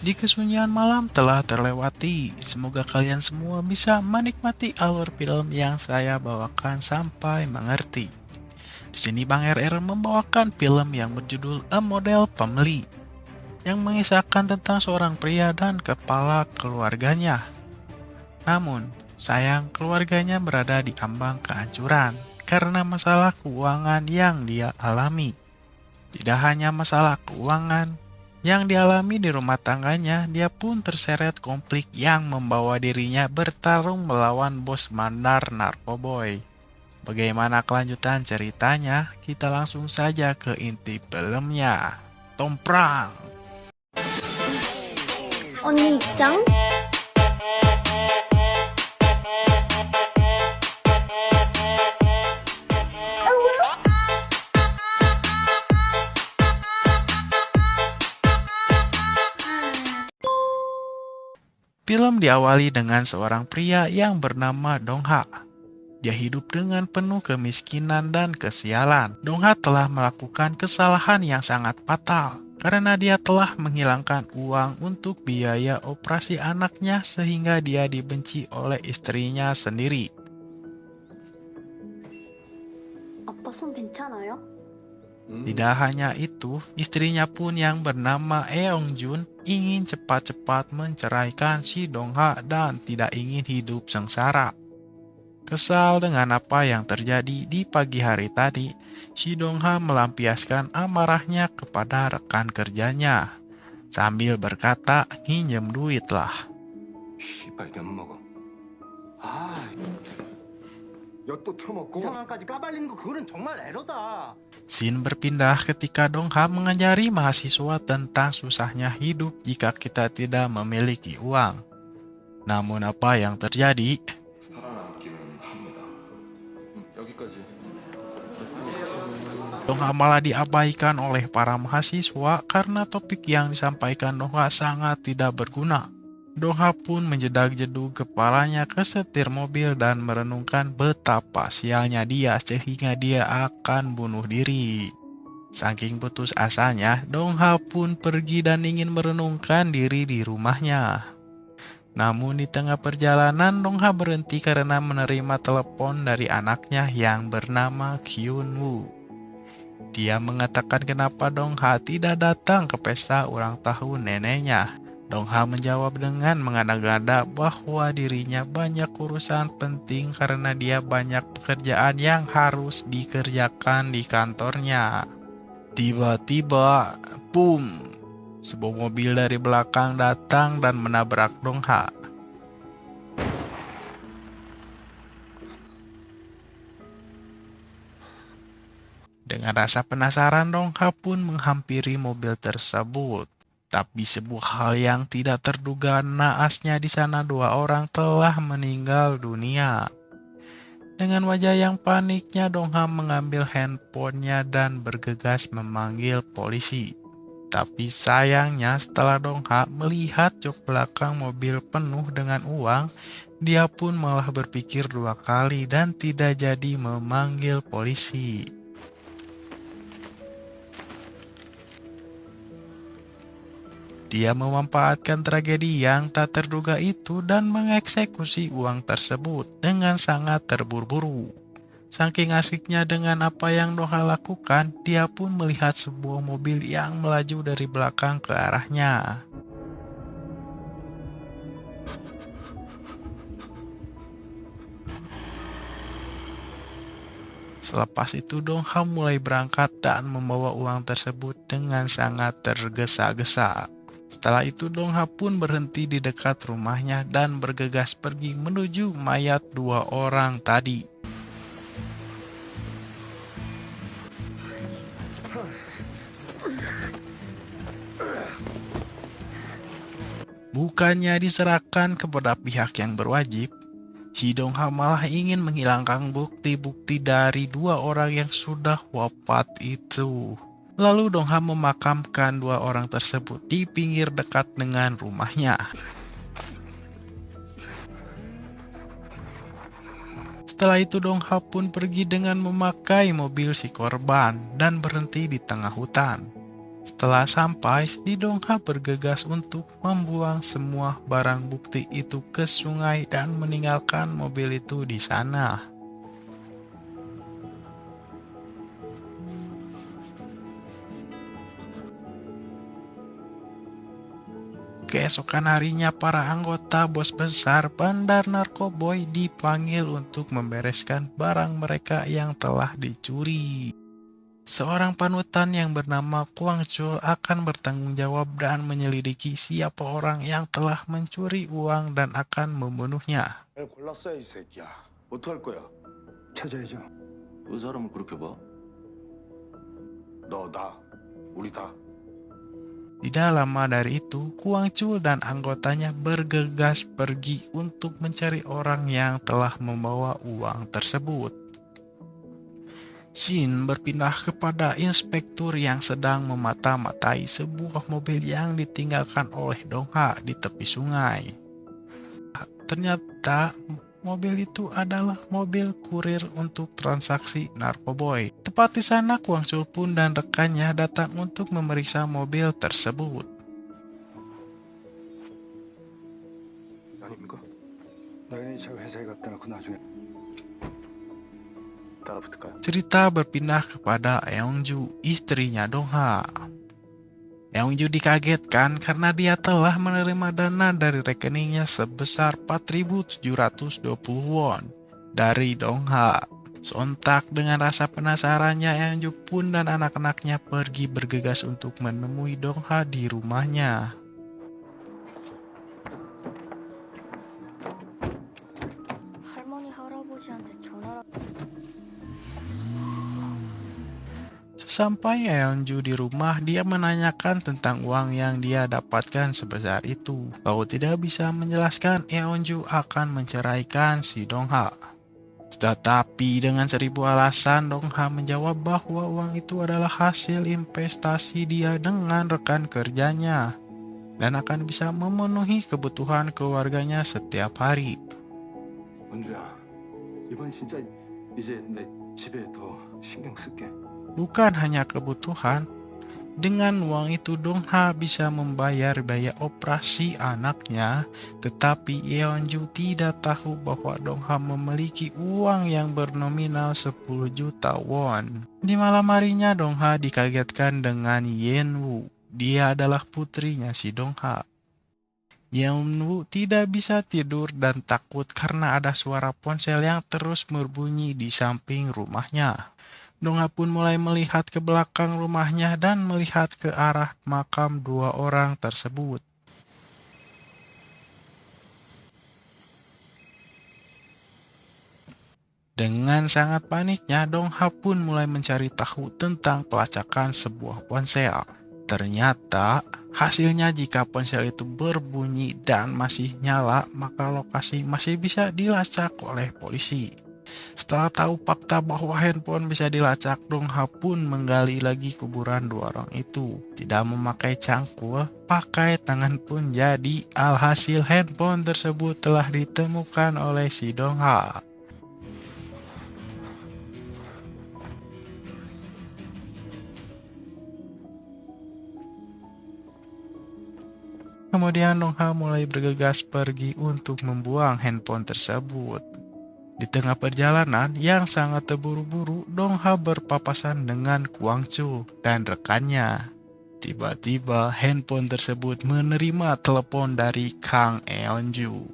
Di kesunyian malam telah terlewati. Semoga kalian semua bisa menikmati alur film yang saya bawakan sampai mengerti. Di sini Bang RR membawakan film yang berjudul A Model Family, yang mengisahkan tentang seorang pria dan kepala keluarganya. Namun, sayang keluarganya berada di ambang kehancuran karena masalah keuangan yang dia alami. Tidak hanya masalah keuangan yang dialami di rumah tangganya, dia pun terseret konflik yang membawa dirinya bertarung melawan bos mandar narkoboy. Bagaimana kelanjutan ceritanya? Kita langsung saja ke inti filmnya. Tomprang! 언니 입장? Film diawali dengan seorang pria yang bernama Dongha. Dia hidup dengan penuh kemiskinan dan kesialan. Dongha telah melakukan kesalahan yang sangat fatal karena dia telah menghilangkan uang untuk biaya operasi anaknya sehingga dia dibenci oleh istrinya sendiri. 아빠 손 괜찮아요? Tidak hanya itu, istrinya pun yang bernama Eong Jun ingin cepat-cepat menceraikan si Dongha dan tidak ingin hidup sengsara. Kesal dengan apa yang terjadi di pagi hari tadi, si Dongha melampiaskan amarahnya kepada rekan kerjanya, sambil berkata, "Pinjam duit lah." 씨발 엿먹어. 아, 엿도 처먹고. 상황까지 까발리는 거 그거는 정말 에러다. Scene berpindah ketika Dongha mengajari mahasiswa tentang susahnya hidup jika kita tidak memiliki uang. Namun apa yang terjadi? 살아남기는 합니다. 여기까지. Dongha malah diabaikan oleh para mahasiswa karena topik yang disampaikan Dongha sangat tidak berguna. Dongha pun menjedag-jedug kepalanya ke setir mobil dan merenungkan betapa sialnya dia sehingga dia akan bunuh diri. Saking putus asanya, Dongha pun pergi dan ingin merenungkan diri di rumahnya. Namun di tengah perjalanan, Dongha berhenti karena menerima telepon dari anaknya yang bernama Kyun Woo. Dia mengatakan kenapa Dongha tidak datang ke pesta ulang tahun neneknya. Dongha menjawab dengan mengada-ngada bahwa dirinya banyak urusan penting karena dia banyak pekerjaan yang harus dikerjakan di kantornya. Tiba-tiba, boom! Sebuah mobil dari belakang datang dan menabrak Dongha. Dengan rasa penasaran, Dongha pun menghampiri mobil tersebut. Tapi sebuah hal yang tidak terduga, naasnya di sana dua orang telah meninggal dunia. Dengan wajah yang paniknya, Dongha mengambil handphonenya dan bergegas memanggil polisi. Tapi sayangnya setelah Dongha melihat jok belakang mobil penuh dengan uang, dia pun malah berpikir dua kali dan tidak jadi memanggil polisi. Dia memanfaatkan tragedi yang tak terduga itu dan mengeksekusi uang tersebut dengan sangat terburu-buru. Saking asiknya dengan apa yang Dongha lakukan, dia pun melihat sebuah mobil yang melaju dari belakang ke arahnya. Selepas itu Dongha mulai berangkat dan membawa uang tersebut dengan sangat tergesa-gesa. Setelah itu Dongha pun berhenti di dekat rumahnya dan bergegas pergi menuju mayat dua orang tadi. Bukannya diserahkan kepada pihak yang berwajib, si Dongha malah ingin menghilangkan bukti-bukti dari dua orang yang sudah wafat itu. Lalu Dongha memakamkan dua orang tersebut di pinggir dekat dengan rumahnya. Setelah itu Dongha pun pergi dengan memakai mobil si korban dan berhenti di tengah hutan. Setelah sampai, si Dongha bergegas untuk membuang semua barang bukti itu ke sungai dan meninggalkan mobil itu di sana. Keesokan harinya, para anggota bos besar bandar narkoboy dipanggil untuk membereskan barang mereka yang telah dicuri. Seorang panutan yang bernama Kwang Chul akan bertanggung jawab dan menyelidiki siapa orang yang telah mencuri uang dan akan membunuhnya. 골랐어야지 새끼야. 어떡할 거야? 찾아야죠. 그 사람을 그렇게 봐? 너, 나, 우리 다. Tidak lama dari itu, Kwang Chul dan anggotanya bergegas pergi untuk mencari orang yang telah membawa uang tersebut. Shin berpindah kepada inspektur yang sedang memata-matai sebuah mobil yang ditinggalkan oleh Dongha di tepi sungai. Ternyata mobil itu adalah mobil kurir untuk transaksi narkoboy. Tepat di sana, Kwang Chul pun dan rekannya datang untuk memeriksa mobil tersebut. 아닙니까? 나연이 저 회사에 갖다 놓고 나중에 따라붙을까요? Cerita berpindah kepada Eongju, istrinya Dongha. Eongju dikagetkan karena dia telah menerima dana dari rekeningnya sebesar 4.720 won dari Dongha. Sontak dengan rasa penasarannya, Eongju pun dan anak-anaknya pergi bergegas untuk menemui Dongha di rumahnya. 할머니 할아버지한테 전화라. Sesampai Eonju di rumah, dia menanyakan tentang uang yang dia dapatkan sebesar itu. Kalau tidak bisa menjelaskan, Eonju akan menceraikan si Dongha. Tetapi dengan 1000 alasan, Dongha menjawab bahwa uang itu adalah hasil investasi dia dengan rekan kerjanya dan akan bisa memenuhi kebutuhan keluarganya setiap hari. 은주야, 이번 진짜 이제 내 집에 더 신경 쓸게. Bukan hanya kebutuhan, dengan uang itu Dongha bisa membayar biaya operasi anaknya, tetapi Eonju tidak tahu bahwa Dongha memiliki uang yang bernominal 10 juta won. Di malam harinya Dongha dikagetkan dengan Yenwoo. Dia adalah putrinya si Dongha. Yenwoo tidak bisa tidur dan takut karena ada suara ponsel yang terus berbunyi di samping rumahnya. Dongha pun mulai melihat ke belakang rumahnya dan melihat ke arah makam 2 orang tersebut. Dengan sangat paniknya, Dongha pun mulai mencari tahu tentang pelacakan sebuah ponsel. Ternyata, hasilnya jika ponsel itu berbunyi dan masih nyala, maka lokasi masih bisa dilacak oleh polisi. Setelah tahu fakta bahwa handphone bisa dilacak, Dongha pun menggali lagi kuburan 2 orang itu. Tidak memakai cangkul, pakai tangan pun jadi. Alhasil handphone tersebut telah ditemukan oleh si Dongha. Kemudian Dongha mulai bergegas pergi untuk membuang handphone tersebut. Di tengah perjalanan yang sangat terburu-buru, Dongha berpapasan dengan Kwang Chul dan rekannya. Tiba-tiba handphone tersebut menerima telepon dari Kang Eonju.